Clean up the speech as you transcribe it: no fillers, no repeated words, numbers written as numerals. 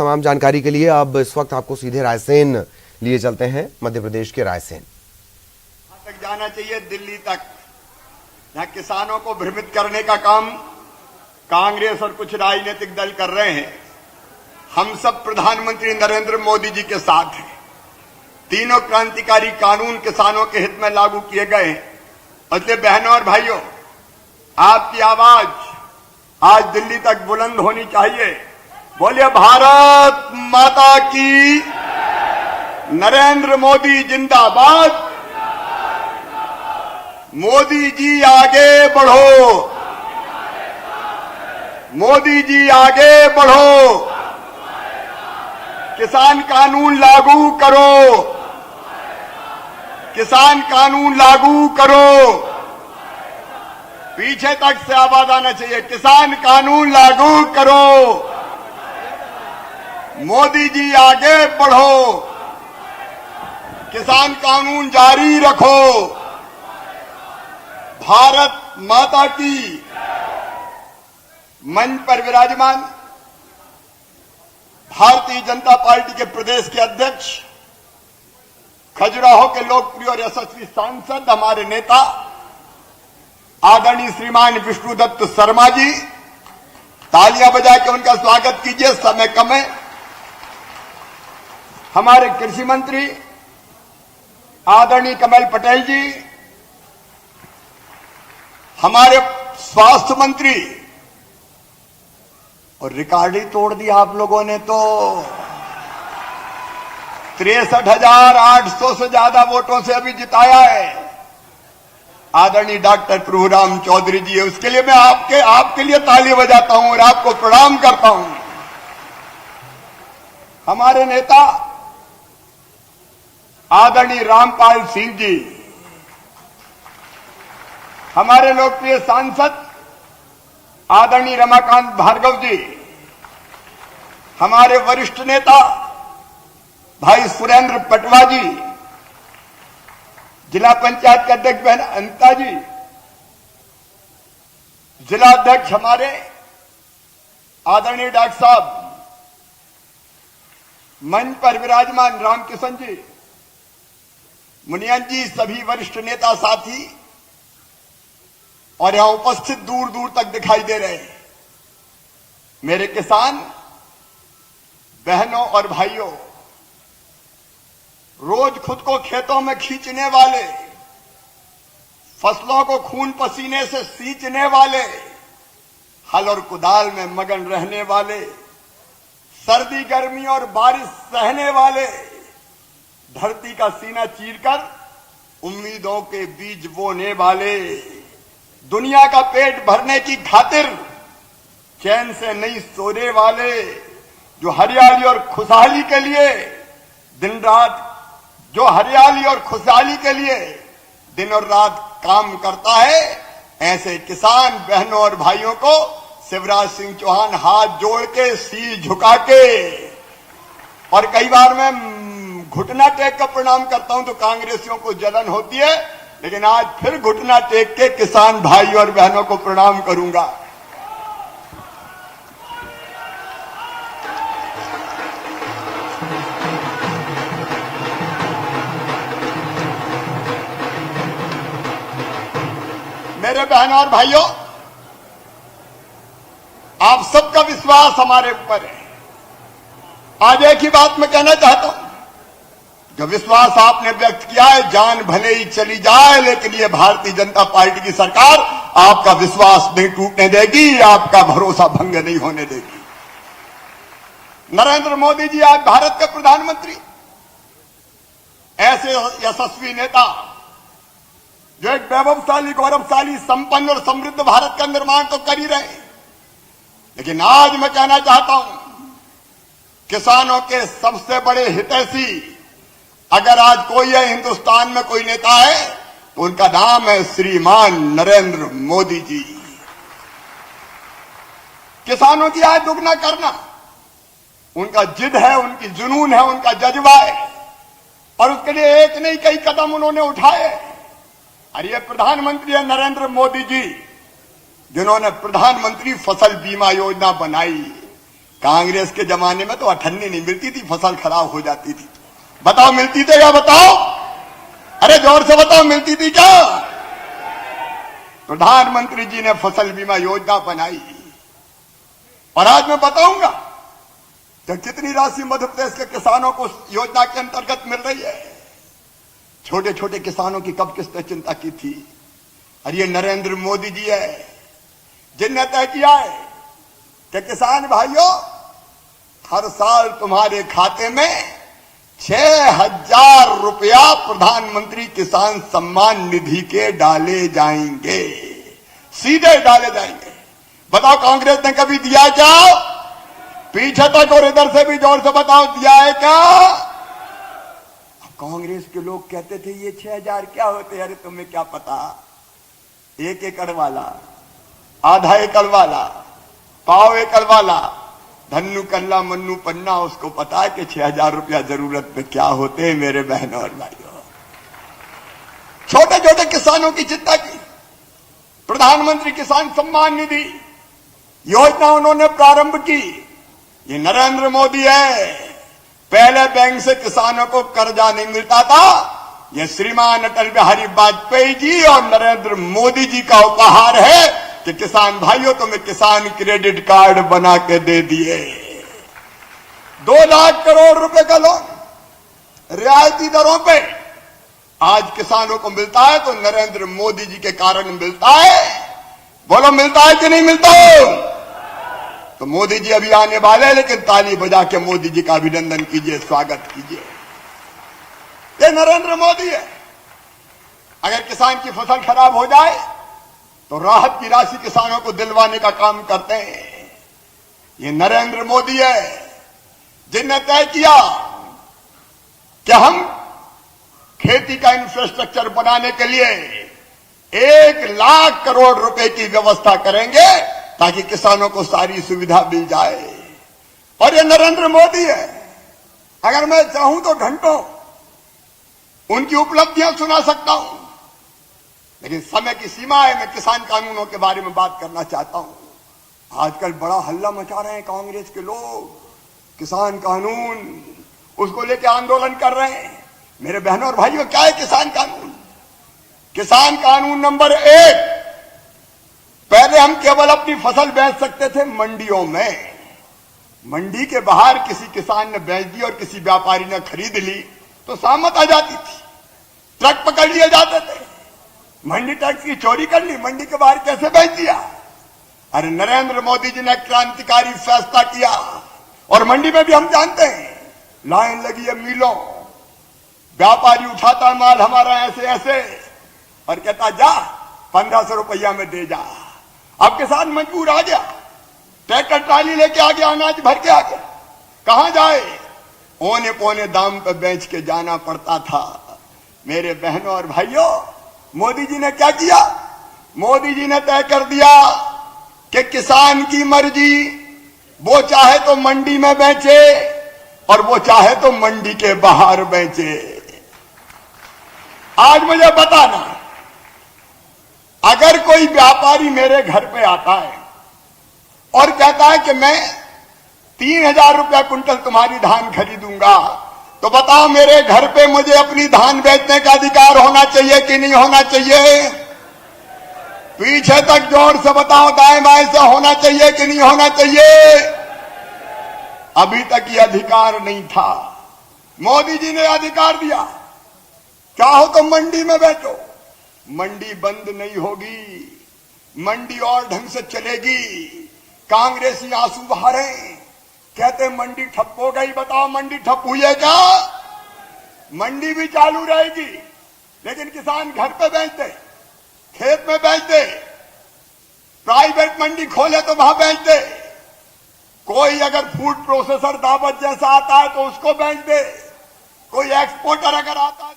तमाम जानकारी के लिए अब इस वक्त आपको सीधे रायसेन लिए चलते हैं, मध्य प्रदेश के रायसेन तक जाना चाहिए, दिल्ली तक, जहां किसानों को भ्रमित करने का काम कांग्रेस और कुछ राजनीतिक दल कर रहे हैं। हम सब प्रधानमंत्री नरेंद्र मोदी जी के साथ हैं। तीनों क्रांतिकारी कानून किसानों के हित में लागू किए गए हैं। इसलिए बहनों और भाइयों, आपकी आवाज आज दिल्ली तक बुलंद होनी चाहिए। बोलिए भारत माता की, नरेंद्र मोदी जिंदाबाद, मोदी जी आगे बढ़ो, मोदी जी आगे बढ़ो, किसान कानून लागू करो, किसान कानून लागू करो। पीछे तक से आवाज आना चाहिए, किसान कानून लागू करो, मोदी जी आगे बढ़ो, किसान कानून जारी रखो, भारत माता की। मंच पर विराजमान भारतीय जनता पार्टी के प्रदेश के अध्यक्ष, खजुराहो के लोकप्रिय और यशस्वी सांसद, हमारे नेता आदरणीय श्रीमान विष्णुदत्त शर्मा जी, तालियां बजा के उनका स्वागत कीजिए, समय कम है। हमारे कृषि मंत्री आदरणीय कमल पटेल जी, हमारे स्वास्थ्य मंत्री, और रिकॉर्ड ही तोड़ दिया आप लोगों ने तो 63,800 से ज्यादा वोटों से अभी जिताया है, आदरणीय डॉक्टर प्रभुराम चौधरी जी। उसके लिए मैं आपके लिए ताली बजाता हूं और आपको प्रणाम करता हूं। हमारे नेता आदरणीय रामपाल सिंह जी, हमारे लोकप्रिय सांसद आदरणीय रमाकांत भार्गव जी, हमारे वरिष्ठ नेता भाई सुरेंद्र पटवा जी, जिला पंचायत के अध्यक्ष बहन अनिता जी, जिला अध्यक्ष हमारे आदरणीय डॉक्टर साहब, मंच पर विराजमान रामकिशन जी, मुनियन जी, सभी वरिष्ठ नेता साथी और यहां उपस्थित दूर दूर तक दिखाई दे रहे हैं। मेरे किसान बहनों और भाइयों, रोज खुद को खेतों में खींचने वाले, फसलों को खून पसीने से सींचने वाले, हल और कुदाल में मगन रहने वाले, सर्दी गर्मी और बारिश सहने वाले, धरती का सीना चीरकर उम्मीदों के बीज बोने वाले, दुनिया का पेट भरने की खातिर चैन से नहीं सोने वाले, जो हरियाली और खुशहाली के लिए दिन रात, जो हरियाली और खुशहाली के लिए दिन और रात काम करता है, ऐसे किसान बहनों और भाइयों को शिवराज सिंह चौहान हाथ जोड़ के, शीश झुका के, और कई बार मैं घुटना टेक कर प्रणाम करता हूं तो कांग्रेसियों को जलन होती है, लेकिन आज फिर घुटना टेक के किसान भाई और बहनों को प्रणाम करूंगा। मेरे बहनों और भाइयों, आप सबका विश्वास हमारे ऊपर है। आज एक ही बात मैं कहना चाहता हूं, जो विश्वास आपने व्यक्त किया है, जान भले ही चली जाए लेकिन ये भारतीय जनता पार्टी की सरकार आपका विश्वास नहीं टूटने देगी, आपका भरोसा भंग नहीं होने देगी। नरेंद्र मोदी जी आज भारत के प्रधानमंत्री, ऐसे यशस्वी नेता जो एक वैभवशाली, गौरवशाली, संपन्न और समृद्ध भारत का निर्माण तो कर ही रहे, लेकिन आज मैं कहना चाहता हूं, किसानों के सबसे बड़े हितैषी अगर आज कोई है, हिंदुस्तान में कोई नेता है, तो उनका नाम है श्रीमान नरेंद्र मोदी जी। किसानों की आय दुगना करना उनका जिद है, उनकी जुनून है, उनका जज्बा है, और उसके लिए एक नहीं कई कदम उन्होंने उठाए। और ये प्रधानमंत्री है नरेंद्र मोदी जी, जिन्होंने प्रधानमंत्री फसल बीमा योजना बनाई, कांग्रेस के जमाने में तो अठन्नी नहीं मिलती थी, फसल खराब हो जाती थी। बताओ मिलती थी क्या? बताओ, अरे जोर से बताओ, मिलती थी क्या? प्रधानमंत्री जी ने फसल बीमा योजना बनाई और आज मैं बताऊंगा तो कितनी राशि मध्य प्रदेश के किसानों को योजना के अंतर्गत मिल रही है। छोटे छोटे किसानों की कब किसने चिंता की थी? और ये नरेंद्र मोदी जी है जिनने तय किया है कि किसान भाइयों, हर साल तुम्हारे खाते में 6,000 रुपया प्रधानमंत्री किसान सम्मान निधि के डाले जाएंगे, सीधे डाले जाएंगे। बताओ कांग्रेस ने कभी दिया क्या? पीछे तक और इधर से भी जोर से बताओ, दिया है क्या? कांग्रेस के लोग कहते थे ये 6,000 क्या होते? अरे तुम्हें क्या पता, 1 एकड़ वाला, आधा एकड़ वाला, पाव एकड़ वाला, धन्नू कल्ला मन्नू पन्ना, उसको पता है कि 6,000 रुपया जरूरत में क्या होते हैं। मेरे बहनों और भाइयों, छोटे छोटे किसानों की चिंता की। प्रधानमंत्री किसान सम्मान निधि योजना उन्होंने प्रारंभ की। ये नरेंद्र मोदी है। पहले बैंक से किसानों को कर्जा नहीं मिलता था। ये श्रीमान अटल बिहारी वाजपेयी जी और नरेंद्र मोदी जी का उपहार है कि किसान भाइयों तुम्हें किसान क्रेडिट कार्ड बना के दे दिए। 2 लाख करोड़ रुपए का लोन रियायती दरों पे आज किसानों को मिलता है, तो नरेंद्र मोदी जी के कारण मिलता है। बोलो मिलता है कि नहीं मिलता? तो मोदी जी अभी आने वाले हैं, लेकिन ताली बजा के मोदी जी का अभिनंदन कीजिए, स्वागत कीजिए। ये नरेंद्र मोदी है। अगर किसान की फसल खराब हो जाए तो राहत की राशि किसानों को दिलवाने का काम करते हैं। ये नरेंद्र मोदी है जिनने तय किया कि हम खेती का इंफ्रास्ट्रक्चर बनाने के लिए 1 लाख करोड़ रुपए की व्यवस्था करेंगे ताकि किसानों को सारी सुविधा मिल जाए। और ये नरेंद्र मोदी है। अगर मैं चाहूं तो घंटों उनकी उपलब्धियां सुना सकता हूं, लेकिन समय की सीमा है। मैं किसान कानूनों के बारे में बात करना चाहता हूं। आजकल बड़ा हल्ला मचा रहे हैं कांग्रेस के लोग, किसान कानून, उसको लेकर आंदोलन कर रहे हैं। मेरे बहनों और भाइयों, क्या है किसान कानून? किसान कानून नंबर 1, पहले हम केवल अपनी फसल बेच सकते थे मंडियों में। मंडी के बाहर किसी किसान ने बेच दी और किसी व्यापारी ने खरीद ली तो सहमत आ जाती थी, ट्रक पकड़ लिए जाते थे। मंडी टैक्स की चोरी कर ली, मंडी के बाहर कैसे बेच दिया? अरे नरेंद्र मोदी जी ने क्रांतिकारी फैसला किया और मंडी में भी हम जानते हैं लाइन लगी है मिलों, व्यापारी उठाता है माल हमारा ऐसे ऐसे और कहता जा 1500 रुपया में दे जा। अब किसान मजबूर आ गया, ट्रैक्टर ट्राली लेके आ गया, अनाज भर के आ गया, कहां जाए? औने पौने दाम पे बेच के जाना पड़ता था। मेरे बहनों और भाइयों, मोदी जी ने क्या किया? मोदी जी ने तय कर दिया कि किसान की मर्जी, वो चाहे तो मंडी में बेचे और वो चाहे तो मंडी के बाहर बेचे। आज मुझे बताना, अगर कोई व्यापारी मेरे घर पे आता है और कहता है कि मैं 3,000 रुपया कुंटल तुम्हारी धान खरीदूंगा, तो बताओ मेरे घर पे मुझे अपनी धान बेचने का अधिकार होना चाहिए कि नहीं होना चाहिए? पीछे तक जोर से बताओ, दाएं बाएं से होना चाहिए कि नहीं होना चाहिए? अभी तक ये अधिकार नहीं था, मोदी जी ने अधिकार दिया। चाहो तो मंडी में बेचो, मंडी बंद नहीं होगी, मंडी और ढंग से चलेगी। कांग्रेसी आंसू बहारे, कहते मंडी ठप हो गई। बताओ मंडी ठप हुई है क्या? मंडी भी चालू रहेगी, लेकिन किसान घर पे बेच दे, खेत में बेच दे, प्राइवेट मंडी खोले तो वहां बेच दे। कोई अगर फूड प्रोसेसर दावत जैसा आता है तो उसको बेच दे, कोई एक्सपोर्टर अगर आता है